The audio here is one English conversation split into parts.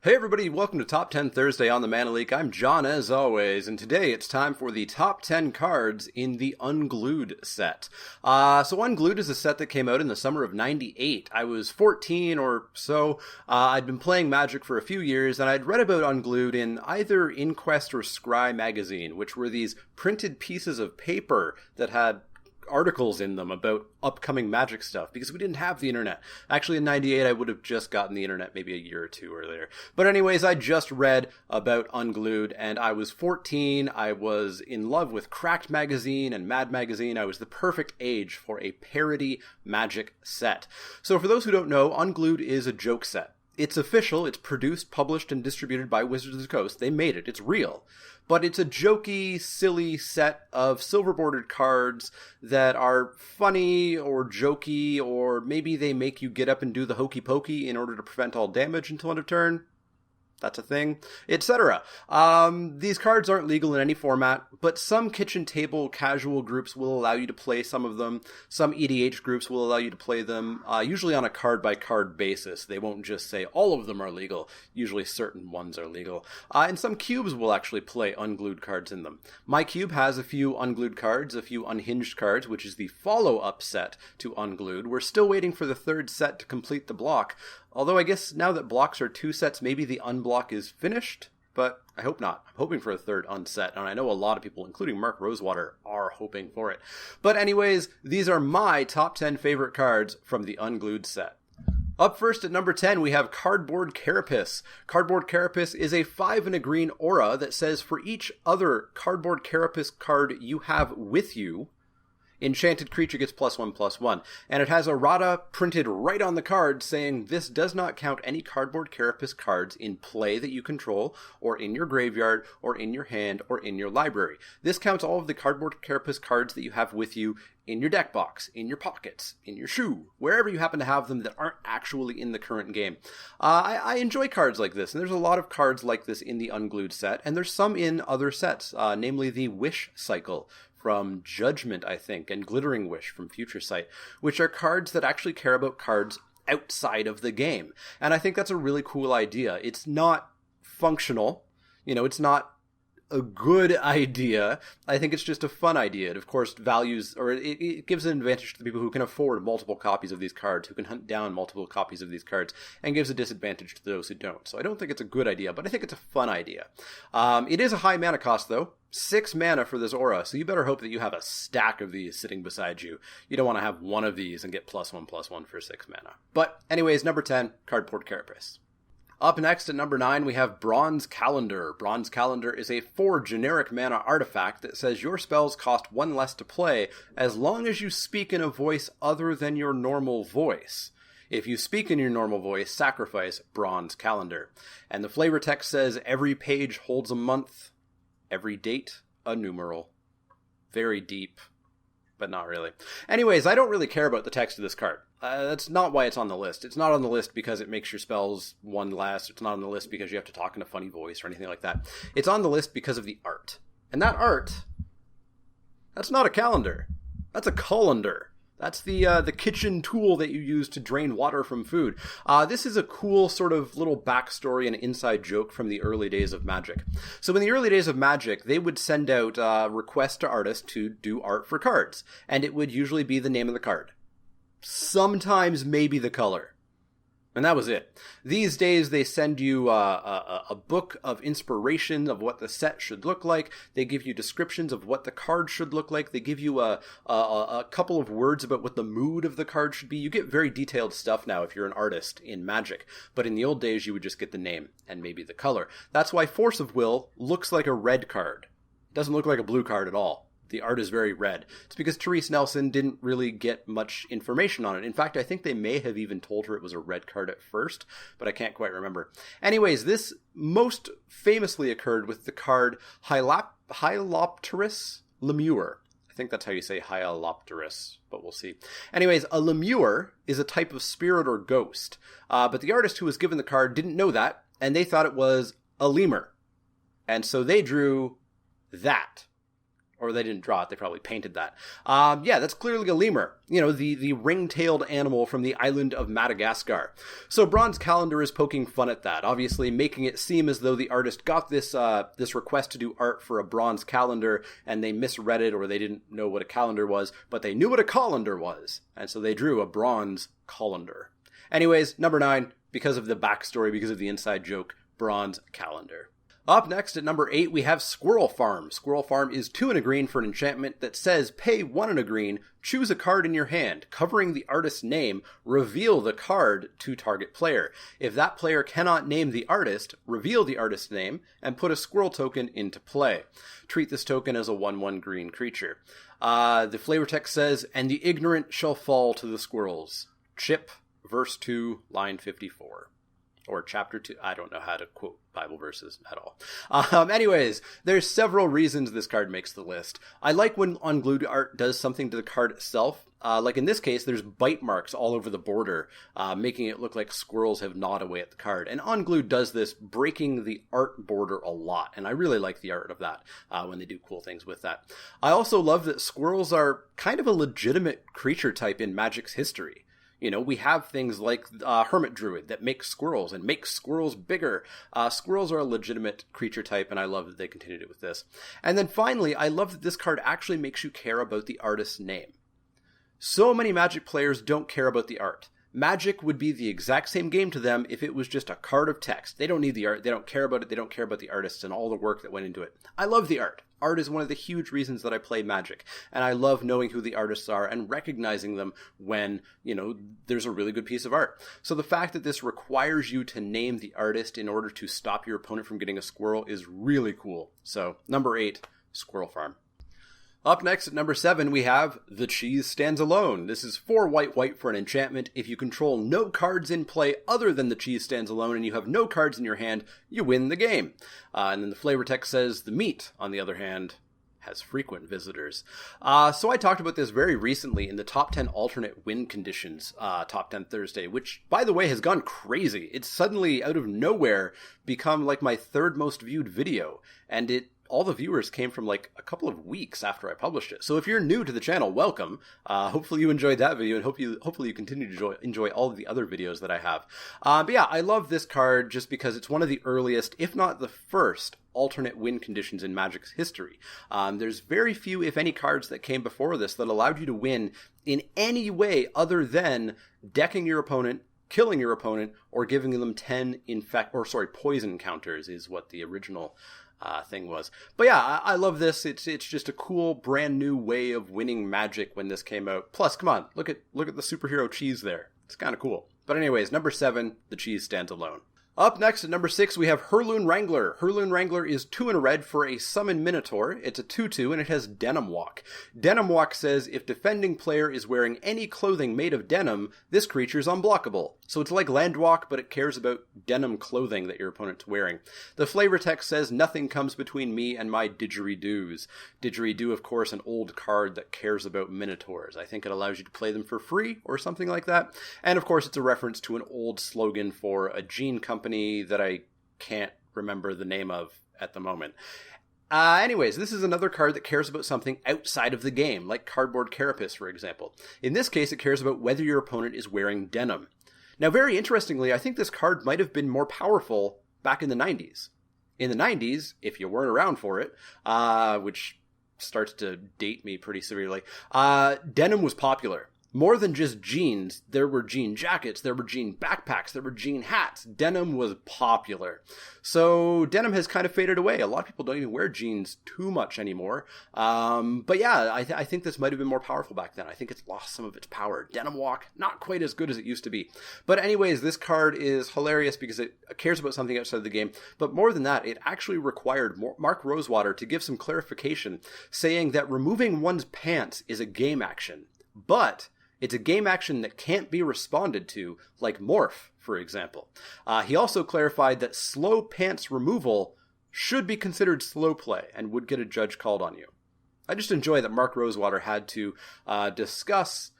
Hey everybody, welcome to Top 10 Thursday on the Mana Leak. I'm John as always, and today it's time for the top 10 cards in the Unglued set. So Unglued is a set that came out in the summer of '98. I was 14 or so. I'd been playing Magic for a few years, and I'd read about Unglued in either Inquest or Scry magazine, which were these printed pieces of paper that had articles in them about upcoming Magic stuff, because we didn't have the internet. Actually, in '98, I would have just gotten the internet maybe a year or two earlier. But anyways, I just read about Unglued, and I was 14. I was in love with Cracked magazine and Mad magazine. I was the perfect age for a parody Magic set. So for those who don't know, Unglued is a joke set. It's official, it's produced, published, and distributed by Wizards of the Coast. They made it, it's real. But it's a jokey, silly set of silver-bordered cards that are funny or jokey, or maybe they make you get up and do the hokey pokey in order to prevent all damage until end of turn. That's a thing, etc. These cards aren't legal in any format, but some kitchen table casual groups will allow you to play some of them. Some EDH groups will allow you to play them, usually on a card-by-card basis. They won't just say all of them are legal. Usually certain ones are legal. And some cubes will actually play unglued cards in them. My cube has a few unglued cards, a few unhinged cards, which is the follow-up set to Unglued. We're still waiting for the third set to complete the block. Although I guess now that blocks are two sets, maybe the unblock is finished, but I hope not. I'm hoping for a third unset, and I know a lot of people, including Mark Rosewater, are hoping for it. But anyways, these are my top 10 favorite cards from the Unglued set. Up first at number 10, we have Cardboard Carapace. Cardboard Carapace is a 5 and a green aura that says for each other Cardboard Carapace card you have with you, enchanted creature gets +1/+1, and it has errata printed right on the card saying this does not count any Cardboard Carapace cards in play that you control, or in your graveyard, or in your hand, or in your library. This counts all of the Cardboard Carapace cards that you have with you in your deck box, in your pockets, in your shoe, wherever you happen to have them that aren't actually in the current game. I enjoy cards like this, and there's a lot of cards like this in the Unglued set, and there's some in other sets, namely the Wish Cycle from Judgment, I think, and Glittering Wish from Future Sight, which are cards that actually care about cards outside of the game. And I think that's a really cool idea. It's not functional, it's not a good idea. I think it's just a fun idea. It, of course, values, or it gives an advantage to the people who can afford multiple copies of these cards, who can hunt down multiple copies of these cards, and gives a disadvantage to those who don't. So I don't think it's a good idea, but I think it's a fun idea. It is a high mana cost, though. 6 mana for this aura, so you better hope that you have a stack of these sitting beside you. You don't want to have one of these and get +1/+1 for 6 mana. But anyways, number 10, Cardboard Carapace. Up next at number 9, we have Bronze Calendar. Bronze Calendar is a 4 generic mana artifact that says your spells cost 1 less to play as long as you speak in a voice other than your normal voice. If you speak in your normal voice, sacrifice Bronze Calendar. And the flavor text says every page holds a month, every date a numeral. Very deep, but not really. Anyways, I don't really care about the text of this card. That's not why it's on the list. It's not on the list because it makes your spells 1 less. It's not on the list because you have to talk in a funny voice or anything like that. It's on the list because of the art. And that art, that's not a calendar. That's a colander. That's the kitchen tool that you use to drain water from food. This is a cool sort of little backstory and inside joke from the early days of Magic. So in the early days of Magic, they would send out requests to artists to do art for cards. And it would usually be the name of the card. Sometimes maybe the color. And that was it. These days, they send you a book of inspiration of what the set should look like. They give you descriptions of what the card should look like. They give you a couple of words about what the mood of the card should be. You get very detailed stuff now if you're an artist in Magic. But in the old days, you would just get the name and maybe the color. That's why Force of Will looks like a red card. It doesn't look like a blue card at all. The art is very red. It's because Therese Nelson didn't really get much information on it. In fact, I think they may have even told her it was a red card at first, but I can't quite remember. Anyways, this most famously occurred with the card Hylopterus Lemure. I think that's how you say Hyalopterus, but we'll see. Anyways, a Lemure is a type of spirit or ghost, but the artist who was given the card didn't know that, and they thought it was a lemur. And so they drew that. Or they didn't draw it, they probably painted that. Yeah, that's clearly a lemur. The ring-tailed animal from the island of Madagascar. So Bronze Calendar is poking fun at that, obviously making it seem as though the artist got this request to do art for a bronze calendar, and they misread it, or they didn't know what a calendar was, but they knew what a colander was, and so they drew a bronze colander. Anyways, number 9, because of the backstory, because of the inside joke, bronze calendar. Up next at number 8, we have Squirrel Farm. Squirrel Farm is 2 and a green for an enchantment that says pay 1 and a green, choose a card in your hand, covering the artist's name, reveal the card to target player. If that player cannot name the artist, reveal the artist's name, and put a squirrel token into play. Treat this token as a 1/1 green creature. The flavor text says, and the ignorant shall fall to the squirrels. Chip, verse 2, line 54. Or chapter 2. I don't know how to quote Bible verses at all. Anyways, there's several reasons this card makes the list. I like when Unglued art does something to the card itself. Like in this case, there's bite marks all over the border, making it look like squirrels have gnawed away at the card. And Unglued does this, breaking the art border a lot. And I really like the art of that when they do cool things with that. I also love that squirrels are kind of a legitimate creature type in Magic's history. We have things like Hermit Druid that makes squirrels and makes squirrels bigger. Squirrels are a legitimate creature type, and I love that they continued it with this. And then finally, I love that this card actually makes you care about the artist's name. So many Magic players don't care about the art. Magic would be the exact same game to them if it was just a card of text. They don't need the art, they don't care about it, they don't care about the artists and all the work that went into it. I love the art. Art is one of the huge reasons that I play Magic, and I love knowing who the artists are and recognizing them when, there's a really good piece of art. So the fact that this requires you to name the artist in order to stop your opponent from getting a squirrel is really cool. So, number 8, Squirrel Farm. Up next at number 7, we have The Cheese Stands Alone. This is 4 white for an enchantment. If you control no cards in play other than The Cheese Stands Alone and you have no cards in your hand, you win the game. And then the flavor text says the meat, on the other hand, has frequent visitors. So I talked about this very recently in the top 10 alternate win conditions, top 10 Thursday, which, by the way, has gone crazy. It's suddenly, out of nowhere, become like my 3rd most viewed video, and all the viewers came from like a couple of weeks after I published it. So if you're new to the channel, welcome. Hopefully you enjoyed that video, and hopefully you continue to enjoy all of the other videos that I have. But yeah, I love this card just because it's one of the earliest, if not the first, alternate win conditions in Magic's history. There's very few, if any, cards that came before this that allowed you to win in any way other than decking your opponent, killing your opponent, or giving them 10 poison counters is what the original thing was. But yeah, I love this. It's just a cool brand new way of winning Magic when this came out. Plus, come on, look at the superhero cheese there. It's kind of cool. But anyways, number 7, The Cheese Stands Alone. Up next at number 6, we have Hurloon Wrangler. Hurloon Wrangler is 2 and a red for a summon Minotaur. It's a 2/2 and it has Denim Walk. Denim Walk says if defending player is wearing any clothing made of denim, this creature is unblockable. So it's like Landwalk, but it cares about denim clothing that your opponent's wearing. The flavor text says nothing comes between me and my didgeridoos. Didgeridoo, of course, an old card that cares about Minotaurs. I think it allows you to play them for free or something like that. And of course, it's a reference to an old slogan for a jean company that I can't remember the name of at the moment. Anyways, this is another card that cares about something outside of the game, like Cardboard Carapace, for example. In this case, it cares about whether your opponent is wearing denim. Now, very interestingly, I think this card might have been more powerful back in the 90s. In the 90s, if you weren't around for it, which starts to date me pretty severely, denim was popular. More than just jeans, there were jean jackets, there were jean backpacks, there were jean hats. Denim was popular. So denim has kind of faded away. A lot of people don't even wear jeans too much anymore. But yeah, I think this might have been more powerful back then. I think it's lost some of its power. Denim Walk, not quite as good as it used to be. But anyways, this card is hilarious because it cares about something outside of the game. But more than that, it actually required Mark Rosewater to give some clarification, saying that removing one's pants is a game action. But it's a game action that can't be responded to, like Morph, for example. He also clarified that slow pants removal should be considered slow play and would get a judge called on you. I just enjoy that Mark Rosewater had to discuss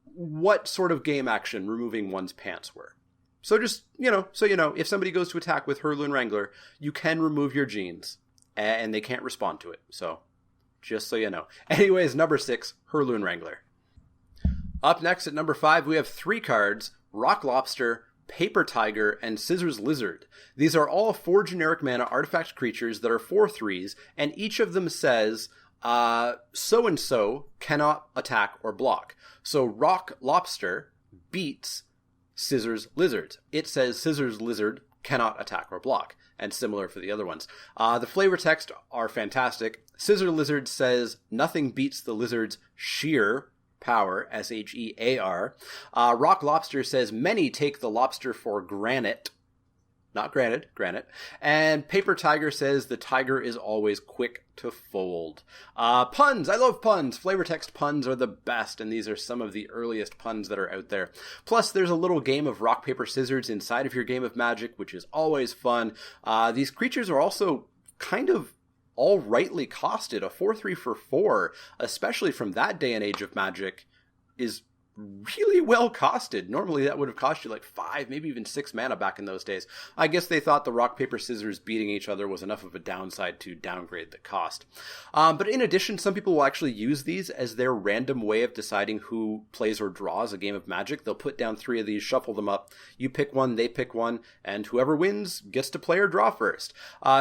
what sort of game action removing one's pants were. So just, if somebody goes to attack with Hurloon Wrangler, you can remove your jeans, and they can't respond to it. So Just so you know. Anyways, number 6, Herloon Wrangler. Up next at number 5, we have 3 cards, Rock Lobster, Paper Tiger, and Scissors Lizard. These are all 4 generic mana artifact creatures that are 4/3s, and each of them says, so-and-so cannot attack or block. So Rock Lobster beats Scissors Lizard. It says Scissors Lizard cannot attack or block, and similar for the other ones. The flavor text are fantastic. Scissor Lizard says nothing beats the lizard's sheer power, S-H-E-A-R. Rock Lobster says many take the lobster for granite. Not granted, granite. And Paper Tiger says the tiger is always quick to fold. Puns! I love puns! Flavor text puns are the best, and these are some of the earliest puns that are out there. Plus, there's a little game of rock, paper, scissors inside of your game of Magic, which is always fun. These creatures are also kind of all rightly costed. A 4/3 for 4, especially from that day and age of Magic, is really well costed. Normally that would have cost you like 5, maybe even 6 mana back in those days. I guess they thought the rock, paper, scissors beating each other was enough of a downside to downgrade the cost. But in addition, some people will actually use these as their random way of deciding who plays or draws a game of Magic. They'll put down 3 of these, shuffle them up, you pick one, they pick one, and whoever wins gets to play or draw first.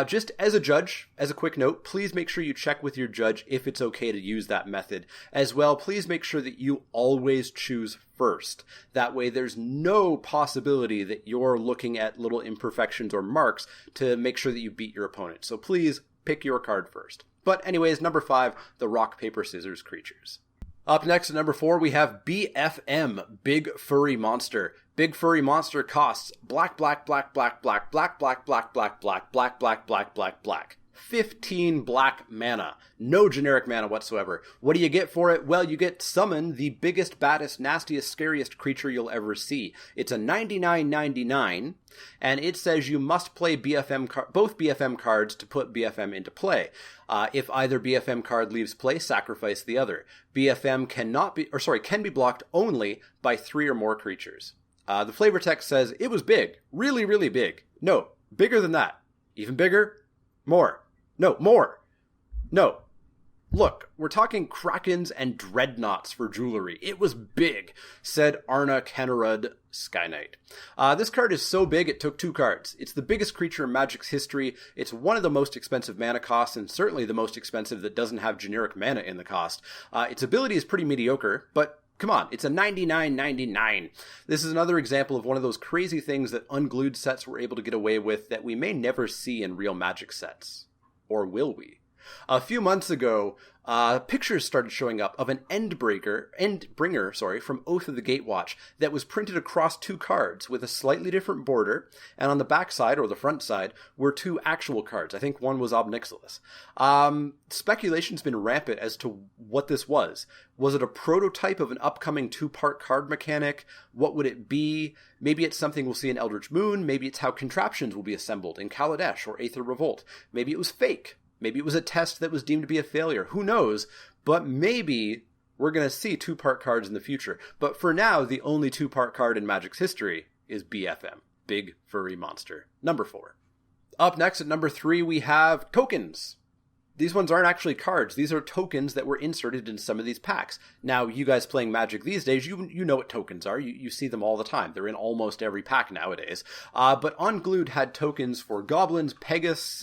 Just as a judge, as a quick note, please make sure you check with your judge if it's okay to use that method. As well, please make sure that you always choose first. That way there's no possibility that you're looking at little imperfections or marks to make sure that you beat your opponent. So please pick your card first. But anyways, number 5, the rock, paper, scissors creatures. Up next at number 4, we have BFM, Big Furry Monster. Big Furry Monster costs black, black, black, black, black, black, black, black, black, black, black, black, black, black, black. 15 black mana. No generic mana whatsoever. What do you get for it? Well, you get Summon, the biggest, baddest, nastiest, scariest creature you'll ever see. It's a 99/99, and it says you must play both BFM cards to put BFM into play. If either BFM card leaves play, sacrifice the other. BFM can be blocked only by 3 or more creatures. The flavor text says it was big. Really, really big. No, bigger than that. Even bigger. More. No, more. No. Look, we're talking krakens and dreadnoughts for jewelry. It was big, said Arna Kennerud Sky Knight. This card is so big it took 2 cards. It's the biggest creature in Magic's history. It's one of the most expensive mana costs, and certainly the most expensive that doesn't have generic mana in the cost. Its ability is pretty mediocre, but come on, it's a 99/99. This is another example of one of those crazy things that Unglued sets were able to get away with that we may never see in real Magic sets. Or will we? A few months ago, pictures started showing up of an Endbringer from Oath of the Gatewatch that was printed across 2 cards with a slightly different border, and on the back side, or the front side, were 2 actual cards. I think one was Ob Nixilis. Speculation's been rampant as to what this was. Was it a prototype of an upcoming 2-part card mechanic? What would it be? Maybe it's something we'll see in Eldritch Moon. Maybe it's how contraptions will be assembled in Kaladesh or Aether Revolt. Maybe it was fake. Maybe it was a test that was deemed to be a failure. Who knows? But maybe we're going to see 2-part cards in the future. But for now, the only 2-part card in Magic's history is BFM, Big Furry Monster, number 4. Up next at number 3, we have tokens. These ones aren't actually cards. These are tokens that were inserted in some of these packs. Now, you guys playing Magic these days, you know what tokens are. You see them all the time. They're in almost every pack nowadays. But Unglued had tokens for goblins, Pegasi,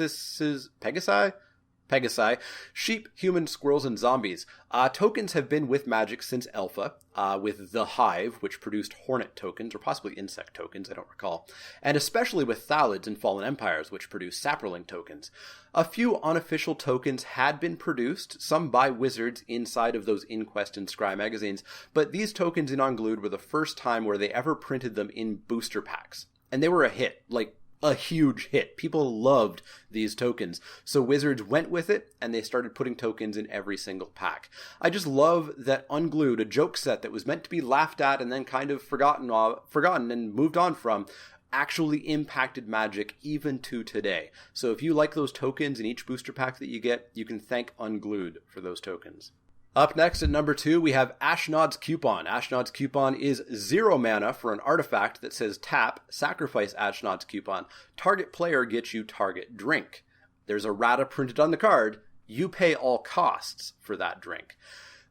sheep, humans, squirrels, and zombies. Tokens have been with Magic since Alpha, with the Hive, which produced Hornet tokens, or possibly Insect tokens, I don't recall, and especially with Thalids and Fallen Empires, which produced Saproling tokens. A few unofficial tokens had been produced, some by Wizards inside of those Inquest and Scry magazines, but these tokens in Unglued were the first time where they ever printed them in booster packs. And they were a hit, like a huge hit. People loved these tokens. So Wizards went with it, and they started putting tokens in every single pack. I just love that Unglued, a joke set that was meant to be laughed at and then kind of forgotten and moved on from, actually impacted Magic even to today. So if you like those tokens in each booster pack that you get, you can thank Unglued for those tokens. Up next at number 2, we have Ashnod's Coupon. Ashnod's Coupon is 0 mana for an artifact that says tap, sacrifice Ashnod's Coupon. Target player gets you target drink. There's a rata printed on the card. you pay all costs for that drink.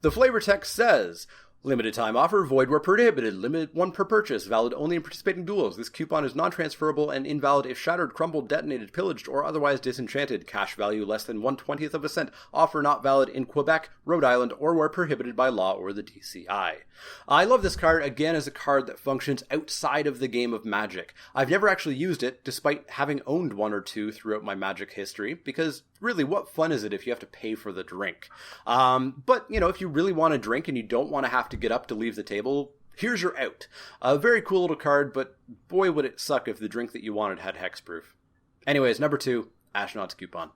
The flavor text says, limited time offer, void where prohibited, limit 1 per purchase, valid only in participating duels. This coupon is non-transferable and invalid if shattered, crumbled, detonated, pillaged, or otherwise disenchanted. Cash value less than 1/20th of a cent. Offer not valid in Quebec, Rhode Island, or where prohibited by law or the DCI. I love this card, again, as a card that functions outside of the game of Magic. I've never actually used it, despite having owned 1 or 2 throughout my Magic history, because really, what fun is it if you have to pay for the drink? But, if you really want a drink and you don't want to have to get up to leave the table, here's your out. A very cool little card, but boy would it suck if the drink that you wanted had hexproof. Anyways, number 2, Astronaut's Coupon.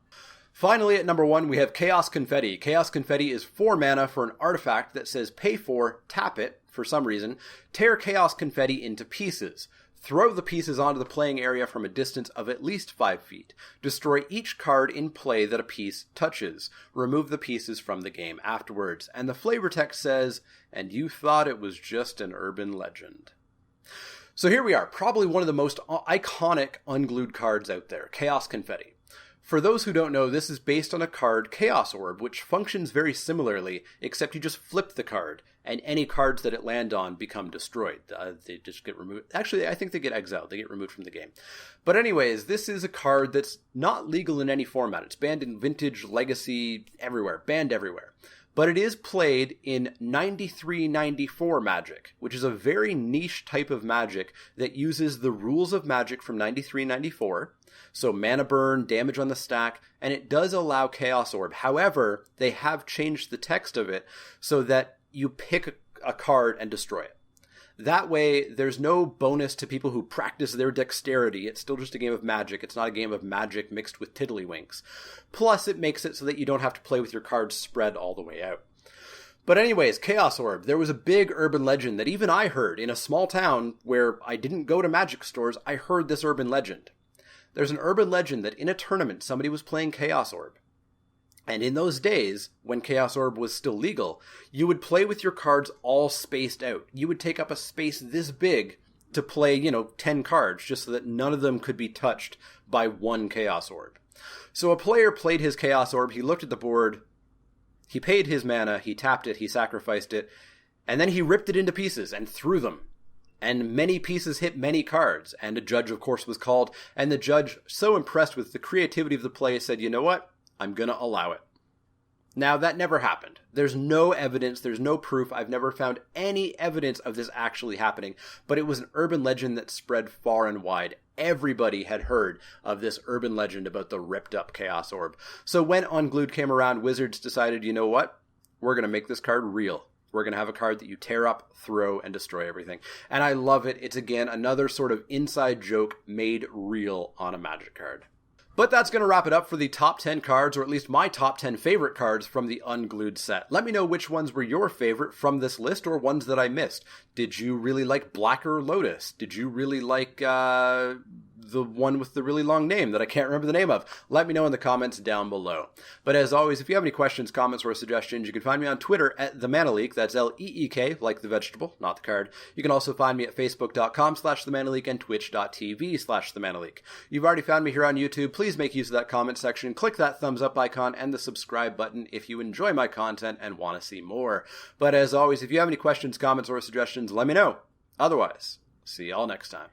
Finally, at number 1, we have Chaos Confetti. Chaos Confetti is 4 mana for an artifact that says pay for, tap it, for some reason, tear Chaos Confetti into pieces. Throw the pieces onto the playing area from a distance of at least 5 feet. Destroy each card in play that a piece touches. Remove the pieces from the game afterwards. And the flavor text says, and you thought it was just an urban legend. So here we are, probably one of the most iconic Unglued cards out there, Chaos Confetti. For those who don't know, this is based on a card, Chaos Orb, which functions very similarly, except you just flip the card, and any cards that it land on become destroyed. They just get removed. Actually, I think they get exiled. They get removed from the game. But anyways, this is a card that's not legal in any format. It's banned in Vintage, Legacy, everywhere. Banned everywhere. But it is played in 93-94 Magic, which is a very niche type of Magic that uses the rules of Magic from 93-94. So mana burn, damage on the stack, and it does allow Chaos Orb. However, they have changed the text of it so that you pick a card and destroy it. That way, there's no bonus to people who practice their dexterity. It's still just a game of Magic. It's not a game of Magic mixed with tiddlywinks. Plus, it makes it so that you don't have to play with your cards spread all the way out. But anyways, Chaos Orb. There was a big urban legend that even I heard in a small town where I didn't go to Magic stores. I heard this urban legend. There's an urban legend that in a tournament, somebody was playing Chaos Orb. And in those days, when Chaos Orb was still legal, you would play with your cards all spaced out. You would take up a space this big to play, 10 cards, just so that none of them could be touched by one Chaos Orb. So a player played his Chaos Orb, he looked at the board, he paid his mana, he tapped it, he sacrificed it, and then he ripped it into pieces and threw them. And many pieces hit many cards, and a judge, of course, was called, and the judge, so impressed with the creativity of the play, said, you know what? I'm going to allow it. Now, that never happened. There's no evidence, there's no proof. I've never found any evidence of this actually happening, but it was an urban legend that spread far and wide. Everybody had heard of this urban legend about the ripped-up Chaos Orb. So when Unglued came around, Wizards decided, you know what? We're going to make this card real. We're going to have a card that you tear up, throw, and destroy everything. And I love it. It's, again, another sort of inside joke made real on a Magic card. But that's going to wrap it up for the top 10 cards, or at least my top 10 favorite cards from the Unglued set. Let me know which ones were your favorite from this list, or ones that I missed. Did you really like Blacker Lotus? Did you really like the one with the really long name that I can't remember the name of? Let me know in the comments down below. But as always, if you have any questions, comments, or suggestions, you can find me on Twitter at The Mana Leak. That's L-E-E-K, like the vegetable, not the card. You can also find me at facebook.com/TheManaLeak and twitch.tv/TheManaLeak. You've already found me here on YouTube. Please make use of that comment section. Click that thumbs up icon and the subscribe button if you enjoy my content and want to see more. But as always, if you have any questions, comments, or suggestions, let me know. Otherwise, see y'all next time.